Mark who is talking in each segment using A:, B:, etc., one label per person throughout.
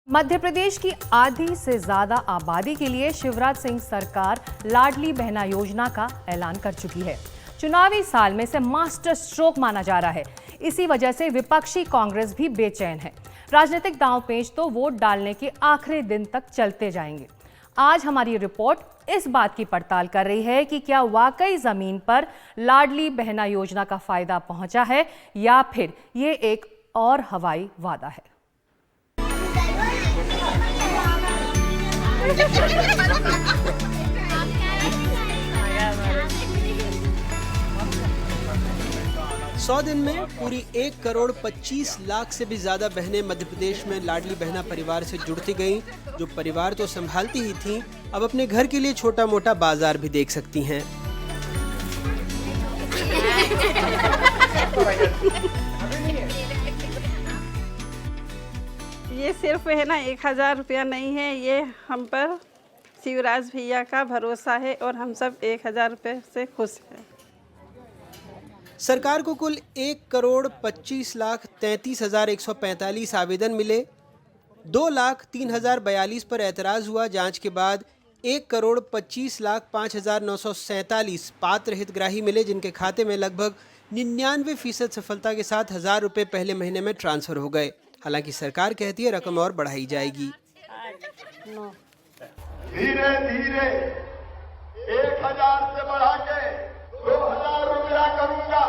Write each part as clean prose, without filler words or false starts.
A: मध्य प्रदेश की आधी से ज्यादा आबादी के लिए शिवराज सिंह सरकार लाडली बहना योजना का ऐलान कर चुकी है। चुनावी साल में इसे मास्टर स्ट्रोक माना जा रहा है। इसी वजह से विपक्षी कांग्रेस भी बेचैन है। राजनीतिक दांवपेच तो वोट डालने के आखिरी दिन तक चलते जाएंगे। आज हमारी रिपोर्ट इस बात की पड़ताल कर रही है कि क्या वाकई जमीन पर लाडली बहना योजना का फायदा पहुंचा है या फिर ये एक और हवाई वादा है।
B: सौ दिन में पूरी 1 करोड़ 25 लाख से भी ज्यादा बहनें मध्य प्रदेश में लाडली बहना परिवार से जुड़ती गईं। जो परिवार तो संभालती ही थीं, अब अपने घर के लिए छोटा मोटा बाजार भी देख सकती हैं।
C: ये सिर्फ है ना 1000 रुपया नहीं है, ये हम पर शिवराज भैया का भरोसा है और हम सब 1000 रुपये से खुश हैं।
B: सरकार को कुल 1 करोड़ 25 लाख 33,145 आवेदन मिले। 2,03,042 पर एतराज़ हुआ। जांच के बाद 1 करोड़ 25 लाख 5,947 पात्र हितग्राही मिले, जिनके खाते में लगभग 99% सफलता के साथ 1000 रुपये पहले महीने में ट्रांसफर हो गए। हालांकि सरकार कहती है रकम और बढ़ाई जाएगी।
D: धीरे धीरे 1000 से बढ़ा के 2000 रुपया करूंगा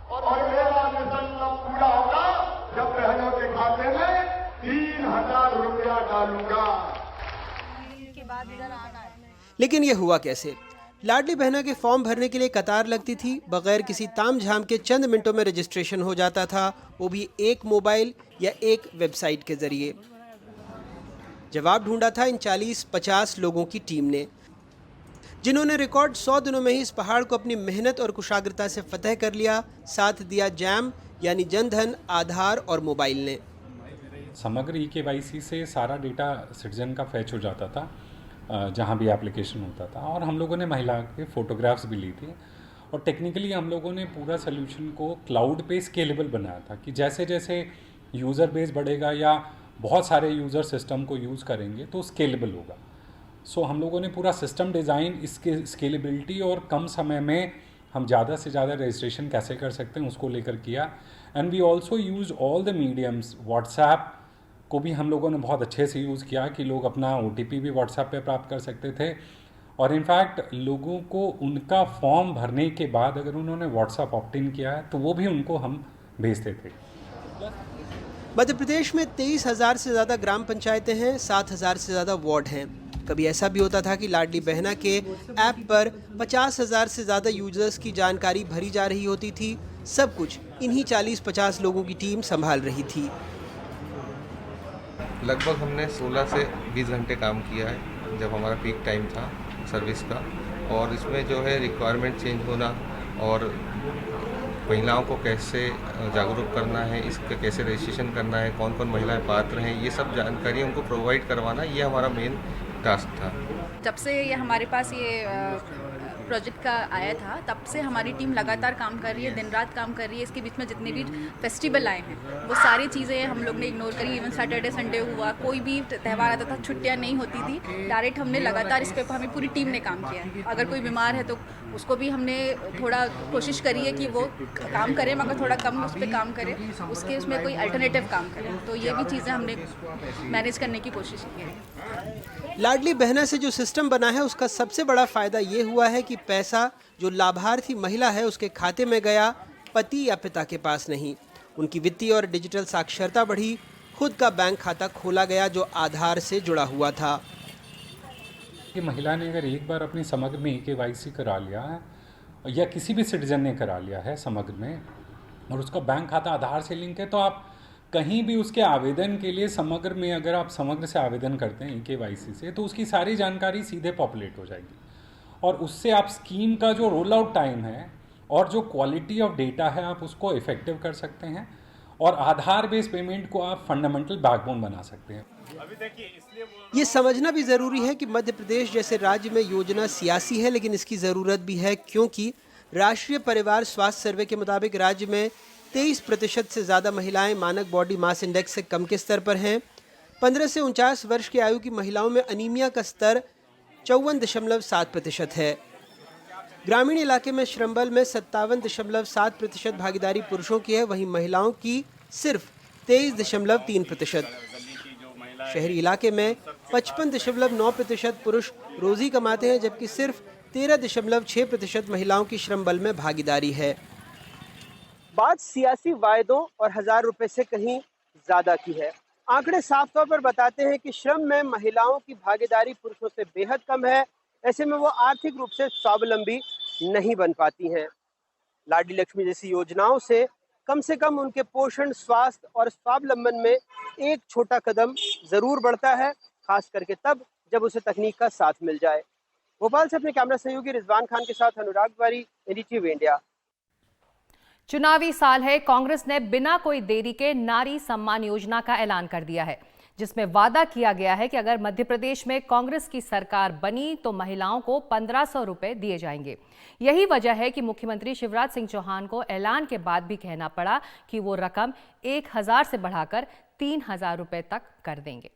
D: और मेरा मिशन तब पूरा होगा जब बहनों के खाते में 3000 रुपया डालूंगा।
B: लेकिन ये हुआ कैसे? लाडली बहना के फॉर्म भरने के लिए कतार लगती थी। बगैर किसी तामझाम के चंद मिनटों में रजिस्ट्रेशन हो जाता था, वो भी एक मोबाइल या एक वेबसाइट के जरिए। जवाब ढूंढा था इन 40-50 लोगों की टीम ने, जिन्होंने रिकॉर्ड 100 दिनों में ही इस पहाड़ को अपनी मेहनत और कुशाग्रता से फतह कर लिया। साथ दिया जैम यानी जनधन, आधार और मोबाइल ने।
E: समग्र EKYC से सारा डेटा सिटीजन का फैच हो जाता था जहाँ भी एप्लीकेशन होता था, और हम लोगों ने महिला के फ़ोटोग्राफ्स भी ली थी। और टेक्निकली हम लोगों ने पूरा सोल्यूशन को क्लाउड पे स्केलेबल बनाया था कि जैसे जैसे यूज़र बेस बढ़ेगा या बहुत सारे यूज़र सिस्टम को यूज़ करेंगे तो स्केलेबल होगा। सो हम लोगों ने पूरा सिस्टम डिज़ाइन इसके स्केलेबिलिटी और कम समय में हम ज़्यादा से ज़्यादा रजिस्ट्रेशन कैसे कर सकते हैं उसको लेकर किया। And we also use all the mediums. WhatsApp को भी हम लोगों ने बहुत अच्छे से यूज़ किया कि लोग अपना OTP भी व्हाट्सएप पे प्राप्त कर सकते थे। और इनफैक्ट लोगों को उनका फॉर्म भरने के बाद अगर उन्होंने व्हाट्सएप ऑप्ट इन किया है तो वो भी उनको हम भेजते थे।
B: मध्य प्रदेश में 23,000 से ज़्यादा ग्राम पंचायतें हैं, 7,000 से ज़्यादा वार्ड हैं। कभी ऐसा भी होता था कि लाडली बहना के ऐप पर 50,000 से ज़्यादा यूजर्स की जानकारी भरी जा रही होती थी। सब कुछ इन्हीं 40-50 लोगों की टीम संभाल रही थी।
F: लगभग हमने 16 से 20 घंटे काम किया है जब हमारा पीक टाइम था सर्विस का। और इसमें जो है रिक्वायरमेंट चेंज होना और महिलाओं को कैसे जागरूक करना है, इसका कैसे रजिस्ट्रेशन करना है, कौन कौन महिलाएं पात्र हैं, ये सब जानकारी उनको प्रोवाइड करवाना, ये हमारा मेन टास्क था।
G: जब से ये हमारे पास ये प्रोजेक्ट का आया था तब से हमारी टीम लगातार काम कर रही है, दिन रात काम कर रही है। इसके बीच में जितने भी फेस्टिवल आए हैं वो सारी चीज़ें हम लोग ने इग्नोर करी। इवन सैटरडे संडे हुआ, कोई भी त्यौहार आता था, छुट्टियां नहीं होती थी। डायरेक्ट हमने लगातार इस पर हमें पूरी टीम ने काम किया है। अगर कोई बीमार है तो उसको भी हमने थोड़ा कोशिश करी है कि वो काम करे मगर थोड़ा कम उस पर काम करे, उसके उसमें कोई अल्टरनेटिव काम करे। तो ये भी चीज़ें हमने मैनेज करने की कोशिश की है।
B: लाडली बहना से जो सिस्टम बना है उसका सबसे बड़ा फायदा ये हुआ है कि पैसा जो लाभार्थी महिला है उसके खाते में गया, पति या पिता के पास नहीं। उनकी वित्तीय और डिजिटल साक्षरता बढ़ी। खुद का बैंक खाता खोला गया जो आधार से जुड़ा हुआ था।
E: कि महिला ने अगर एक बार अपनी समग्र में EKYC करा लिया है या किसी भी सिटीजन ने करा लिया है समग्र में और उसका बैंक खाता आधार से लिंक है, तो आप कहीं भी उसके आवेदन के लिए समग्र में अगर आप समग्र से आवेदन करते हैं EKYC से तो उसकी सारी जानकारी सीधे पॉपुलेट हो जाएगी। और उससे आप स्कीम का जो रोल आउट टाइम है और जो क्वालिटी ऑफ डेटा है आप उसको इफेक्टिव कर सकते हैं। और आधार बेस्ड पेमेंट को आप फंडामेंटल बैकबोन बना सकते हैं।
B: ये समझना भी ज़रूरी है कि मध्य प्रदेश जैसे राज्य में योजना सियासी है, लेकिन इसकी ज़रूरत भी है, क्योंकि राष्ट्रीय परिवार स्वास्थ्य सर्वे के मुताबिक राज्य में 23% से ज़्यादा महिलाएं मानक बॉडी मास इंडेक्स से कम के स्तर पर हैं। 15 से 49 वर्ष की आयु की महिलाओं में अनीमिया का स्तर 54.7% है। ग्रामीण इलाके में श्रमबल में 57.7% भागीदारी पुरुषों की है, वहीं महिलाओं की सिर्फ 23.3%। शहरी इलाके में 55.9% पुरुष रोजी कमाते हैं, जबकि सिर्फ 13.6% महिलाओं की श्रमबल में भागीदारी है। बात सियासी वायदों और 1000 रुपए से कहीं ज्यादा की है। आंकड़े साफ तौर पर बताते हैं कि श्रम में महिलाओं की भागीदारी पुरुषों से बेहद कम है। ऐसे में वो आर्थिक रूप से स्वावलंबी नहीं बन पाती हैं। लाडली लक्ष्मी जैसी योजनाओं से कम उनके पोषण, स्वास्थ्य और स्वावलंबन में एक छोटा कदम जरूर बढ़ता है, खास करके तब जब उसे तकनीक का साथ मिल जाए। भोपाल से अपने कैमरा सहयोगी रिजवान खान के साथ अनुराग तिवारी, NDTV इंडिया।
A: चुनावी साल है, कांग्रेस ने बिना कोई देरी के नारी सम्मान योजना का ऐलान कर दिया है, जिसमें वादा किया गया है कि अगर मध्य प्रदेश में कांग्रेस की सरकार बनी तो महिलाओं को 1500 रुपए दिए जाएंगे। यही वजह है कि मुख्यमंत्री शिवराज सिंह चौहान को ऐलान के बाद भी कहना पड़ा कि वो रकम 1000 से बढ़ाकर 3000 रुपए तक कर देंगे।